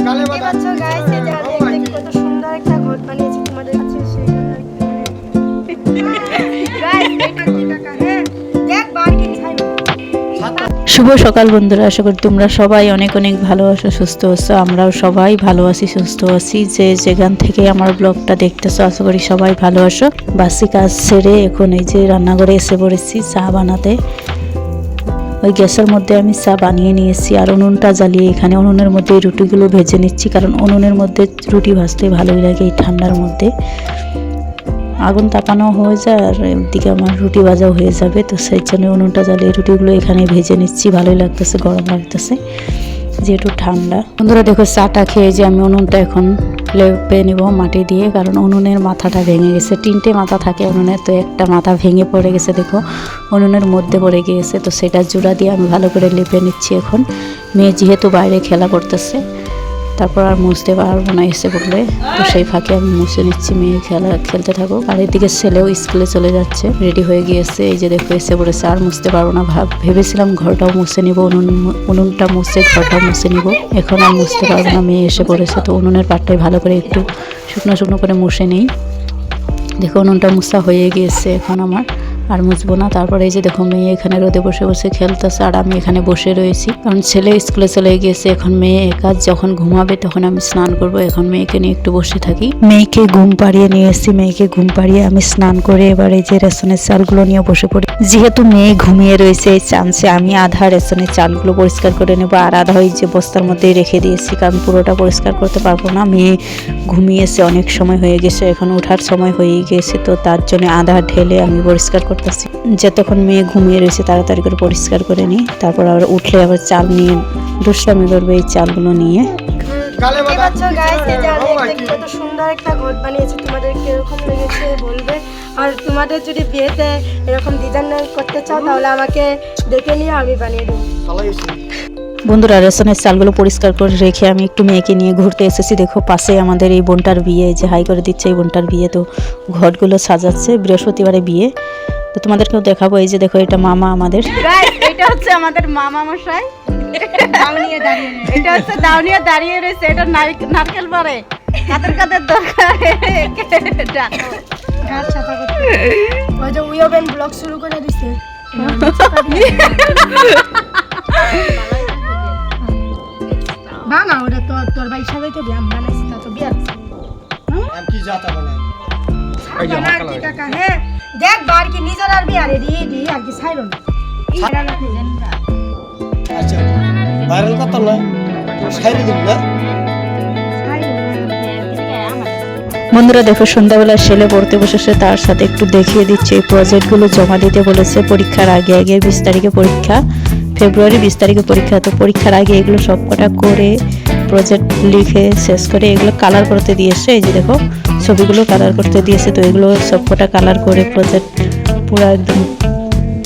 কত সুন্দর একটা ঘট বানিয়েছি তোমাদের কাছে শুভ সকাল বন্ধুরা, আশা করি তোমরা সবাই অনেক অনেক ভালো আছো, সুস্থ আছো। আমরাও সবাই ভালো আছি, সুস্থ আছি। যে যেখান থেকে আমার ব্লগটা দেখতেছো, আশা করি সবাই ভালো আছো। বাসি কাজ সেরে এখন এই যে রান্নাঘরে এসে পড়েছি চা বানাতে। ওই গ্যাসের মধ্যে আমি চা বানিয়ে নিয়েছি আর উনুনটা জ্বালিয়ে এখানে উনুনের মধ্যে রুটিগুলো ভেজে নিচ্ছি, কারণ উনুনের মধ্যে রুটি ভাজতে ভালোই লাগে এই ঠান্ডার মধ্যে। আগুন তাপানো হয়ে যায় আর এদিকে আমার রুটি ভাজাও হয়ে যাবে, তো সেই জন্য উনুনটা জ্বালিয়ে রুটিগুলো এখানে ভেজে নিচ্ছি। ভালোই লাগতেছে, গরম লাগতেছে যেহেতু ঠান্ডা। বন্ধুরা দেখো, চাটা খেয়ে যে আমি উনুনটা এখন লেপে নেব মাটি দিয়ে, কারণ উনুনের মাথাটা ভেঙে গেছে। 3টে মাথা থাকে উনুনের, তো একটা মাথা ভেঙে পড়ে গেছে, দেখো উনুনের মধ্যে পড়ে গিয়েছে। তো সেটা জোড়া দিয়ে আমি ভালো করে লেপে নিচ্ছি এখন। মেয়ে যেহেতু বাইরে খেলা করতেছে, তারপর আর মুছতে পারবো না এসে পড়লে, তো সেই ফাঁকে আমি মুছে নিচ্ছি। মেয়ে খেলতে থাকুক। আর এদিকে ছেলেও স্কুলে চলে যাচ্ছে, রেডি হয়ে গিয়েছে। এই যে দেখো এসে পড়েছে। আর মুছতে পারবো না, ভেবেছিলাম ঘরটাও মুছে নিব, উনুনটা মুছে ঘরটাও মুছে নিব। এখন আর মুছতে পারবো না, মেয়ে এসে পড়েছে। তো উনুনের পাটটাই ভালো করে একটু শুকনো শুকনো করে মুছে নেই। দেখো উনুনটা মুছা হয়ে গিয়েছে এখন আমার, আর মুছবো না। তারপরে এই যে দেখো মেয়ে এখানে রোদে বসে বসে খেলতেছে আর আমি এখানে বসে রয়েছি, কারণ ছেলে স্কুলে চলে গিয়েছে। এখন মেয়ে একা, যখন ঘুমাবে তখন আমি স্নান করব। এখন মেয়েকে নিয়ে একটু বসে থাকি। মেয়েকে ঘুম পাড়িয়ে নিয়ে এসেছি, মেয়েকে ঘুম পাড়িয়ে আমি স্নান করে এবার এই যে রেশনের চালগুলো নিয়ে বসে পড়ি। যেহেতু মেয়ে ঘুমিয়ে রয়েছে, এই চান্সে আমি আধা রেশনের চালগুলো পরিষ্কার করে নেবো, আর আধা ওই যে বস্তার মধ্যেই রেখে দিয়েছি, কারণ পুরোটা পরিষ্কার করতে পারবো না। মেয়ে ঘুমিয়েছে, অনেক সময় হয়ে গেছে, এখন ওঠার সময় হয়ে গিয়েছে, তো তার জন্য আধা ঢেলে আমি পরিষ্কার করতেছি। যতক্ষণ মেয়ে ঘুমিয়ে রয়েছে তাড়াতাড়ি করে পরিষ্কার করে নিই, তারপর আবার উঠলে আবার চাল নিয়ে দুষ্টামি করবে এই চালগুলো নিয়ে। কত সুন্দর একটা ঘট বানিয়েছি, তোমাদের কিরকম লেগেছে বলবে। আর তোমাদের যদি বিয়েতে এরকম ডিজাইন করতে চাও তাহলে আমাকে দেখে নিয়ে আমি বানিয়ে দেবো। বন্ধুরা, রেশনের চালগুলো পরিষ্কার করে রেখে আমি একটু মেয়েকে নিয়ে ঘুরতে এসেছি। দেখো পাশে আমাদের এই বোনটার বিয়ে, যে হাই করে দিচ্ছে এই বোনটার বিয়ে, তো ঘটগুলো সাজাচ্ছে, বৃহস্পতিবারে বিয়ে। তো তোমাদেরকেও দেখাবো। এই যে দেখো, এটা মামা আমাদের, এটা হচ্ছে আমাদের মামা মশাই। এটা হচ্ছে দাউনিয়া দাঁড়িয়ে রয়েছে, এটা নারকেল পারে কাদের কাদের দরকার ঘাট সাফা করতে। ওই যে উইওবেন ব্লগ শুরু করে দিছে। না ওটা তো তোর ভাই সাথে তো ব্যায়াম বানাইছে, তা তো বিয়া আমি কি জাতা বানাই এই যে হালকা কাকা। হ্যাঁ দেখ বার কি নিজের আর বিয়া রে দি আর কি ছাইরো না। আচ্ছা ভাইরাল কথা না ছাইরে দিন না। বন্ধুরা দেখো, সন্ধ্যাবেলা ছেলে পড়তে বসেছে, তার সাথে একটু দেখিয়ে দিচ্ছে। এই প্রজেক্টগুলো জমা দিতে বলেছে পরীক্ষার আগে। 20 তারিখে পরীক্ষা, ফেব্রুয়ারি 20 তারিখে পরীক্ষা। তো পরীক্ষার আগে এগুলো সবকটা করে প্রজেক্ট লিখে শেষ করে এগুলো কালার করতে দিয়েছে। এই যে দেখো ছবিগুলো কালার করতে দিয়েছে, তো এগুলো সবকটা কালার করে প্রজেক্ট পুরো একদম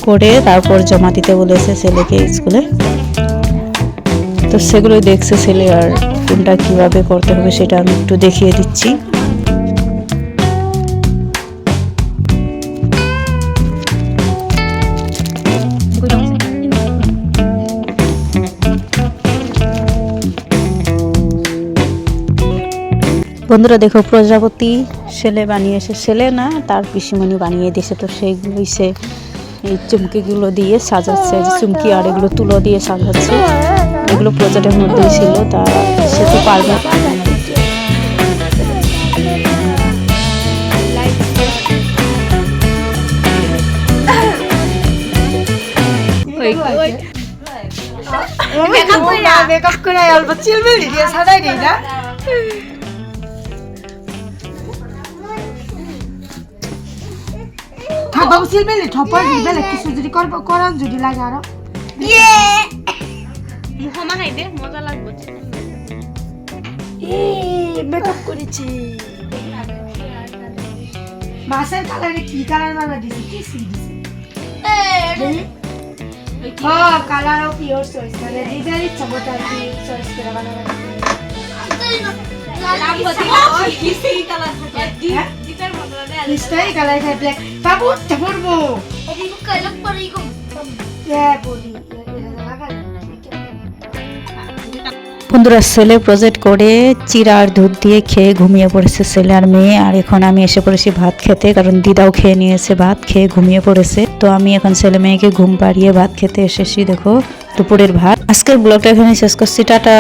করে তারপর জমা দিতে বলেছে ছেলেকে স্কুলে। তো সেগুলোই দেখছে ছেলে, আর কোনটা কিভাবে করতে হবে সেটা আমি একটু দেখিয়ে দিচ্ছি। বন্ধুরা দেখো, প্রজাপতি ছেলে বানিয়েছে, ছেলে না তার পিসিমণি বানিয়ে দিয়েছে। তো সেইগুলোই সে এই চুমকিগুলো দিয়ে সাজাচ্ছে, যে চুমকি আর এগুলো তুলো দিয়ে সাজাচ্ছে। এগুলো প্রজেক্টের মধ্যেই ছিল, তা সে তো পারবে। মেকআপ করে অল্প চিলমিল দিয়ে সাজাই দিই না। বাবু চিলমিল ঠপর দিবেলে কিছু যদি করান যদি লাগে আরো মুখ মানাই দে, মজা লাগবে। মেকআপ করেছি। মাছের কালারে কি কালার বানা দিছি, কি সি দিছি কালার অফ ইয়োর চয়েস, মানে নিজের ইচ্ছা মতো আর কি চয়েস করে বানানো। মিষ্টাই কালার খাই ব্ল্যাক বাবু উঠতে পড়বো। বন্ধুরা ছেলে প্রজেক্ট করে চিরা আর দুধ দিয়ে খেয়ে ঘুমিয়ে পড়েছে ছেলে আর মেয়ে। আর এখন আমি এসে পড়েছি ভাত খেতে, কারণ দিদাও খেয়ে নিয়েছে ভাত, খেয়ে ঘুমিয়ে পড়েছে। তো আমি এখন ছেলে মেয়েকে ঘুম পাড়িয়ে ভাত খেতে এসেছি। দেখো দুপুরের ভাত। আজকের ব্লগটা এখানে শেষ করছি, টাটা।